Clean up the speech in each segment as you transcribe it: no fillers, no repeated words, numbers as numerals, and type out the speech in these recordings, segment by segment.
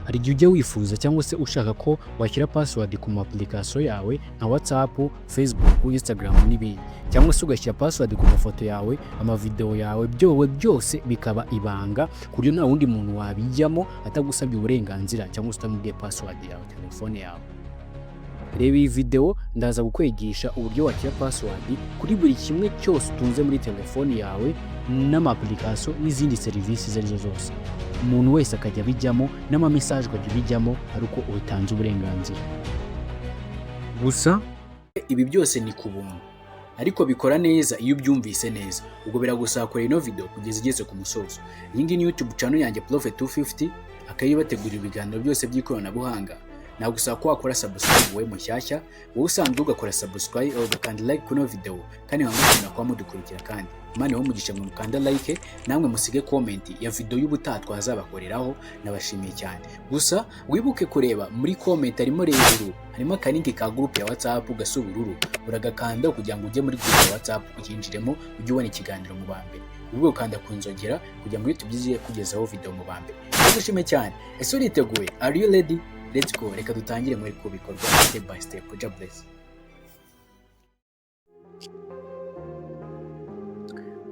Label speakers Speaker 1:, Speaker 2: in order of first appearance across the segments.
Speaker 1: hari igihe ujya wifuza cyangwa se ushaka ko washyira password ku application yawe nka WhatsApp, Facebook, Instagram n'ibindi, cyangwa se ugashyira password ku mafoto yawe, amavideo yawe, byose bikaba ibanga ku buryo nta wundi muntu wabijyamo atagusabye uburenganzira cyangwa se utamubwiye password yawe telefone yawe. Reba iyi video ndaza kukwigisha uburyo washyira password kuri buri kimwe cyose utunze muri telefone yawe n'ama-application n'izindi serivisi izo arizo zose. Umuntu wese akajya bijyamo n'ama-message akajya bijyamo ari uko utanze uburenganzira. Gusa ibi byose ni ku buntu, ariko bikora neza iyo ubyumvise neza. Ubwo biragusaba kureba ino video kugeza igeze ku musozo. Iyi ngiyi ni YouTube channel yanjye Prophet 250, akayibategurira ibiganiro byose by'ikoranabuhanga. Nagusaba ko wakora subscribe wowe mushyashya, wowe usanzwe ugakora subscribe ugakanda like kuno video, kandi nkangukunda kwa mudukurikira kandi Imana umugisha mu mukanda like, namwe musige comment ya video y'ubutaha twazabakoreraho. Nabashimiye cyane. Gusa wibuke kureba muri comment harimo rero harimo akalinki ka group ya WhatsApp gasa ubururu, uragakanda kugira ngo ujye muri group ya WhatsApp ukinjiremo ujye ubona ikiganiro mu bambere. Ubwo ukanda kunzogera kugira ngo tubiziye kugezaho video mu bambere. Ndagushimiye cyane. Ese uriteguye? Are you ready? Let's go. Reka dutangire muri kubikorwa step by step. God bless.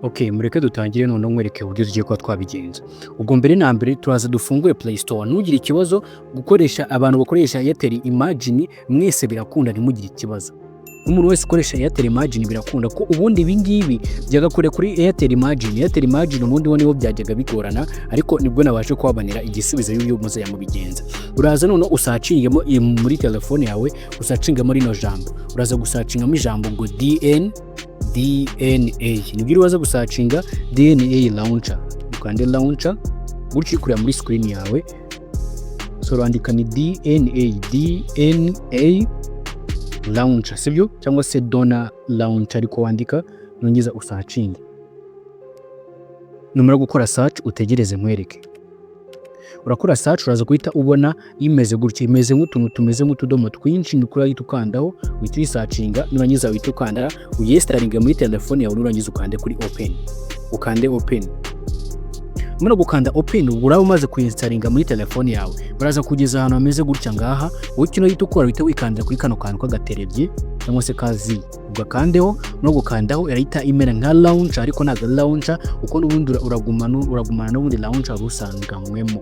Speaker 1: Okay, mureke dutangire none nkwereke uburyo tugiye kwa twabigenza. Ubwo mbere na mbere turaza dufungure Play Store. Ntugire ikibazo gukoresha, abantu bakoresha Airtel Imagine mwese birakunda, ntimugire ikibazo. Umuntu wese ukoresha Airtel Imagine birakunda ko ubundi ibingibi byaga kure kuri Airtel Imagine. Airtel Imagine ubundi niho byajyaga bigorana, ariko nibwo nabashe kubabanira igisubizo y'uyu muze yamubigenza. Uraza none usacingemo muri telefone yawe, usacingamo rino jambo. Uraza gusacingamo ijambo ngo DNA. Nibyo uraza gusacinga DNA launcher. Ukande launcher gutyo kurira muri screen yawe. So randika ni DNA launcher, sibyo? Cyangwa se donor launcher ariko wandika nongeza usacinga. Numara gukora search utegereze nkwereke. Urakora search uraza guhita ubona imeze gutya, imeze nk'utuntu tumeze nk'utudomo twinshi, nukura yitukandaho uhita searchinga, nurangiza witukandara uyestaringa muri telefone yawe, nurangiza ukande kuri open. Ukande open. Muna gukanda open uraba umaze kuinstalinga muri telefone yawe, baraza kugeza ahantu hameze gutya ngaha. Wowe kino yitukora uhita wikandira kuri kano kantu k'agaterebye cyangwa se kazi, ugakandeho. No gukandaho irahita imera nka launcher, ariko ntago launcher uko n'ubundi uragumana n'ubundi launcher rusanganywemo.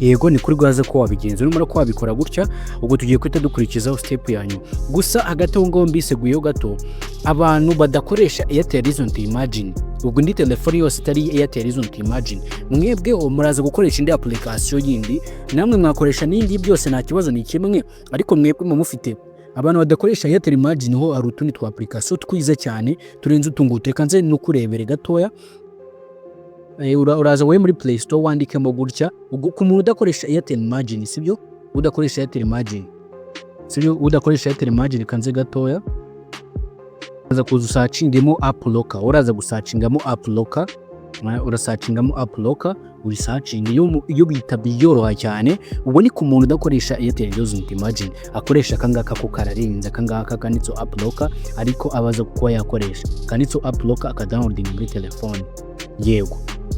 Speaker 1: Yego ni kuri gwaza ko wabigenza. Numara ko wabikora gutya, ubwo tugiye kwita dukurikizaho step yanyu. Gusa hagati aho ngo mbiseguyeho gato, abantu badakoresha Airtel Imagine, ubwo ndi telefone yose itari Airtel Imagine, mwebwe muraza gukoresha indi application yindi, namwe mwakoresha n'indi, byose nta kibazo ni kimwe. Ariko mwebwe mufite abantu badakoresha Airtel Imagine ho hari utundi twa application twiza cyane turenze utungute. Kanze no kurebere gatoya. Uraza we muri Play Store wandikemo gutya. Ku muntu udakoresha Airtel Imagine, sibyo? Udakoresha Airtel Imagine, sibyo? Udakoresha Airtel Imagine kanze gatoya. Uraza kuza usacingemo app locker. Uraza gusacingamo app locker. Urasacingamo app locker, urisacinga. Iyo bita byoroha cyane. Ubwo ni ku muntu udakoresha Airtel Imagine, akoresha kangaka ko kararinze, kangaka kanitso app locker, ariko abaza kuba yakoresha kanitso app locker akadownloading muri telefone. Yego.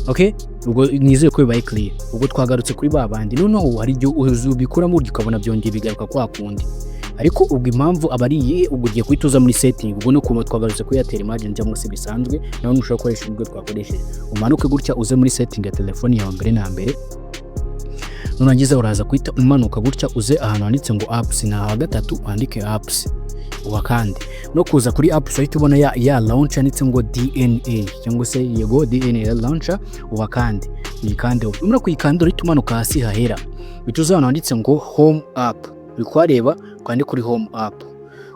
Speaker 1: Okay, ubwo nizeye ko bibaye clear. Ubwo twagarutse kuri babandi, noneho hari ibyo ubikuramo ukabona byongeye bigaruka kwa kundi. Ariko ubwo impamvu abariye, ubwo ugiye kwituza muri setting. Ubwo no kuma twagarutse kuri Airtel Imagine cyangwa se bisanzwe, naho nushaka gukoresha ubwo twakoresheje. Umanuke gutya uze muri setting ya telefone yawe mbere na mbere. Nurangiza uraza kwita umanuka gutya uze ahantu handitse ngo apps, na gatatu wandike apps. Wakande no kuza kuri app site ubona ya launcher nitse ngo DNA cyangwa se yego DNA launcher, ubakande uyikande. Umura kuyikanda uri tumanuka hasi hahera bituzana handitse ngo home app, bikwareba kwandi kuri home app.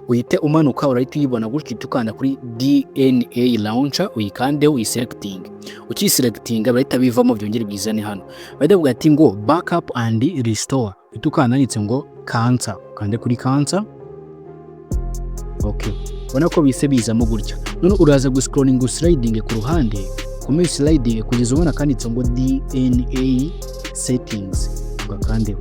Speaker 1: Uyite umanuka urahita uyibona gutya, tukanda kuri DNA launcher uyikande uyiselecting. Ukiselecting barahita bivamo byongere bizane hano, badavuga ati ngo backup and restore. Bitukana nitse ngo cancel, kande kuri cancel. Okay, ubona ko bise bizamo gutya. None uraza guscrolling sliding ku ruhande, kumwe sliding kugeza ubona kanditse ngo DNA settings, ugakande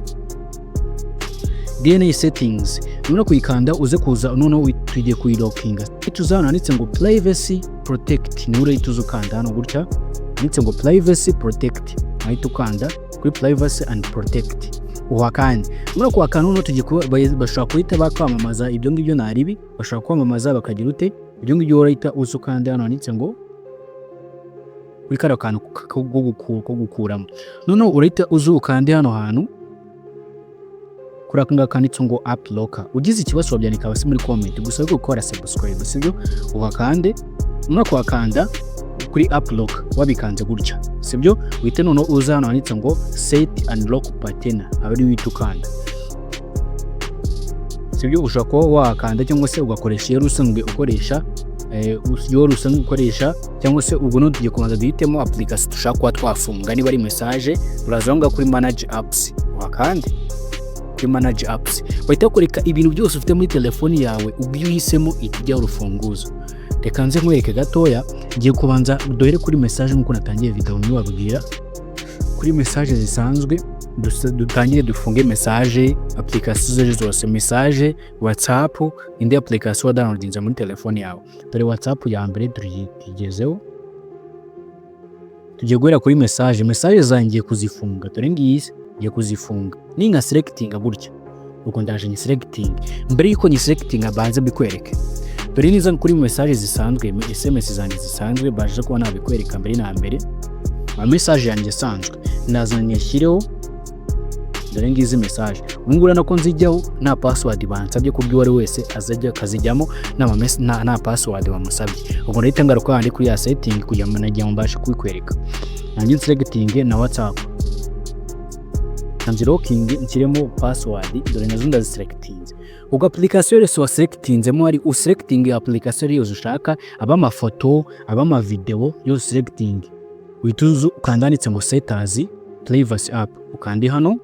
Speaker 1: DNA settings. None kuyikanda uze kuza none tugiye kuyilokinga. Tuzana handitse ngo privacy protect, ni uri tuzukanda hano gutya handitse ngo privacy protect. Ahita ukanda kuri privacy and protect uhakande. Muri kwa kanunu bashobora kuhita bakwamamaza ibyo ngibyo naribi, bashobora kwamamaza bakagira ute ibyo ngibyo urahita uzukande hano handitse ngo kuri karo kantu ko gukuramo. Noneho urahita uzukande hano hantu kuri aka ngaka handitse ngo app locker. Ugize ikibazo wabyandika hasi muri comment, gusa ariko gukora subscribe sibyo, uhakande. Muri kwakanda kuri app locker wabikanze gutya sibyo, uhite noneho uza hano handitse ngo set and lock pattern, abari witukanda sibyo. Ushobora kuba wakanda cyangwa se ugakoresha iyo rusanzwe ukoresha cyangwa se ubwo no tugiye kubanza duhitemo application dushaka kuba twafunga. Niba ari message urazonga kuri manage apps, wakande kuri manage apps, bahita kureka ibintu byose ufite muri telefoni yawe ubwo uhisemo itijya urufunguzo. Reka nze nkwereke gatoya, ngiye kubanza duhere kuri message nkuko natangiye video nibabwira. Kuri message zisanzwe dutangire dufunge message application zose, message WhatsApp, indi application wa downloadinze muri telefoni yawe. Dore WhatsApp ya mbere tugigezeho, tugiye guhera kuri message zangiye kuzifunga. Dore ngiyi ngiye kuzifunga, ninga selecting gutya uko ndaje ni selecting. Mbere yuko ni selecting abanze bikwereke. Dore niza kuri message zisanzwe, SMS zanjye zisanzwe baje kuba nabikwereka mbere na mbere. Message yanjye sanzwe nazanye nshyireho, dore ngizi message ungura nako nzijyaho nta password bansabye kubyo wari wese azajya kazijyamo nta password bamusabye. Ubwo rero ngaruka kandi kuri ya setting kugira ngo najya mbashe kubikwereka. Nanjye selecting na WhatsApp locking nshyiremo password, dore nazo ndaziselectinze. Ubwo application yose waselectinzemo ari uselecting application yose ushaka, Amafoto, Amavideo yose selecting. Wituzu ukandanditse ngo setters privacy app, ukandi hano.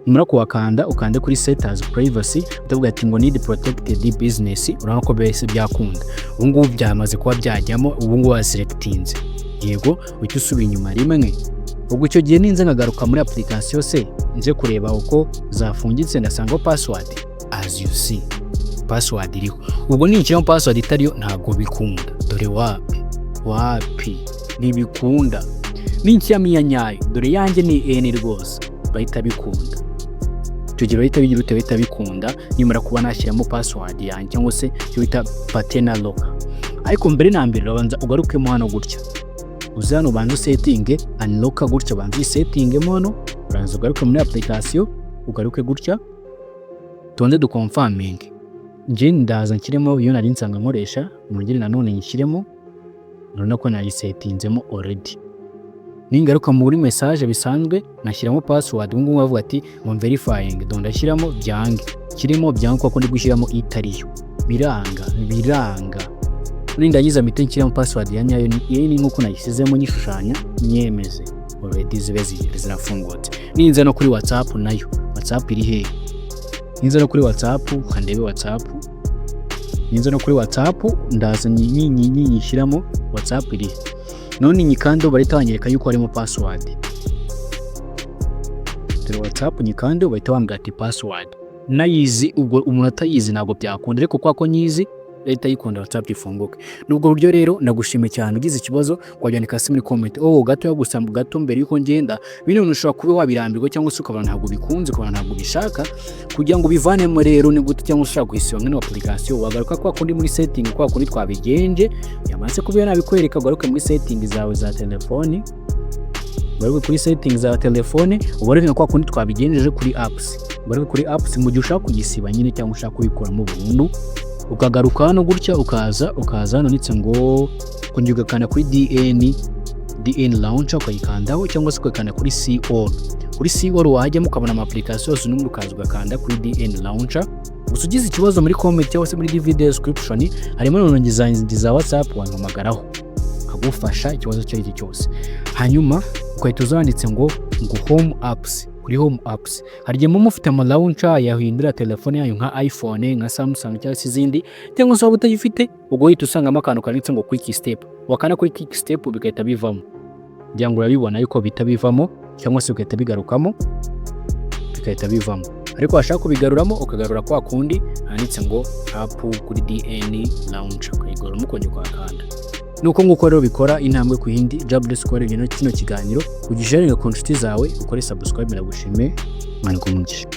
Speaker 1: Numara kuwakanda ukande kuri setters privacy, utavuga ati ngo need protected business, urabona ko bese byakunda. Ubu ngubu byamaze kuba byajyamo, ubu ngubu waselectinze. Yego uhita usubira inyuma rimwe. Ubwo icyo gihe ninze ngagaruka muri application se nje kureba uko zafungitse, ndasanga password as you see password iriho. Ubwo ninshyiramo password itariyo ntabwo bikunda. Dore wapi ntibikunda. Ninshyiramo iya nyayo, dore yanjye ni N rwose, bahita bikunda. Tugira bahita bikunda nimara kuba nashyiramo password yanjye cyangwa se cyo bita pattern lock. Ariko mbere na mbere urabanza ugarukemo hano gutya, uzano bantu setting unlock gutya, banzi setting mo hano, urabanza ugaruke muri application ugaruke gutya, tonde du confirming. Nje ndaza nshyiremo iyo nari nsanga nkoresha, mungire nanone nyishyiremo, none ko nari settingzemo already. Ningaruka muri message bisanzwe nashyiramo password, ngo bavuga ati ngo verifying, ndashyiramo byange, kirimo byange kuko ndi gushyiramo itariyo, biranga. Nindagiza mite nshyiramo password ya nyayo ni nkuko nayisizemo nyishushanya nyemeze, already zirafungutse. Ninza no kuri WhatsApp nayo, WhatsApp iri he? Ninza no kuri WhatsApp kandebe WhatsApp, ninza no kuri WhatsApp ndaza nyishyiramo WhatsApp iri. None nyikando bahita banyereka yuko harimo password. Dore WhatsApp nyikando bahita bambwira ati password nayizi. Ubwo umuntu atayizi ntabwo byakunda, ariko kwako nyizi leta yikunda WhatsApp ifunguke. Nubwo buryo rero nagushime cyane. Ugize ikibazo wabyandika hasi muri comment. Gato yagusamba gato mbere yuko ngenda, bino ushobora kuba wabirambirwa cyangwa se ukabona ntabwo bikunze, ukabona ntabwo bishaka, kugira ngo bivanemo rero ni gute cyangwa ushaka guhisiba nk'ino application, wagaruka kwa kundi muri setting kwa kundi twabigenje, yamaze kuba nabikwereka. Ugaruke muri setting zawe za telefoni, ugaruke kuri setting za telefone, ugaruke kwa kundi twabigenjeje kuri apps. Ugaruke kuri apps mu gihe ushaka kugisiba nyine cyangwa ushaka kubikuramo burundu, ukagaruka hano gutya, ukaza hano nitse ngo kundi ugakanda kuri DN launcher ukayikandaho, cyangwa se ukakanda kuri C all wajyamo ukabona ama application yose n'umwe, ukaza ugakanda kuri DN launcher. Gusa ugize ikibazo muri comment cyangwa se muri video description harimo none za WhatsApp wampamagaraho akagufasha ikibazo cyo iki cyose. Hanyuma ukahita uzanditse ngo home apps. Kuri home apps harigemo mufite ama launcher yahindura telefone yayo nka iPhone, nka Samsung cyangwa se izindi, cyangwa se utayifite ubwo uhita usangamo akantu kanditse ngo quick step. Wakana kuri quick step bigahita bivamo, kugira ngo urabibona yuko bita bivamo, cyangwa se ugahita bigarukamo bigahita bivamo. Ariko washaka kubigaruramo ukagarura kwa kundi handitse ngo app kuri DN launcher, ukayigarura mukongera kwakanda. nuko nguko rero bikora intambwe ku yindi. Jobless ko rero kino kiganiro ugisharinga ku nshuti zawe, ukore subscribe, nagushime, mwana kumugisha.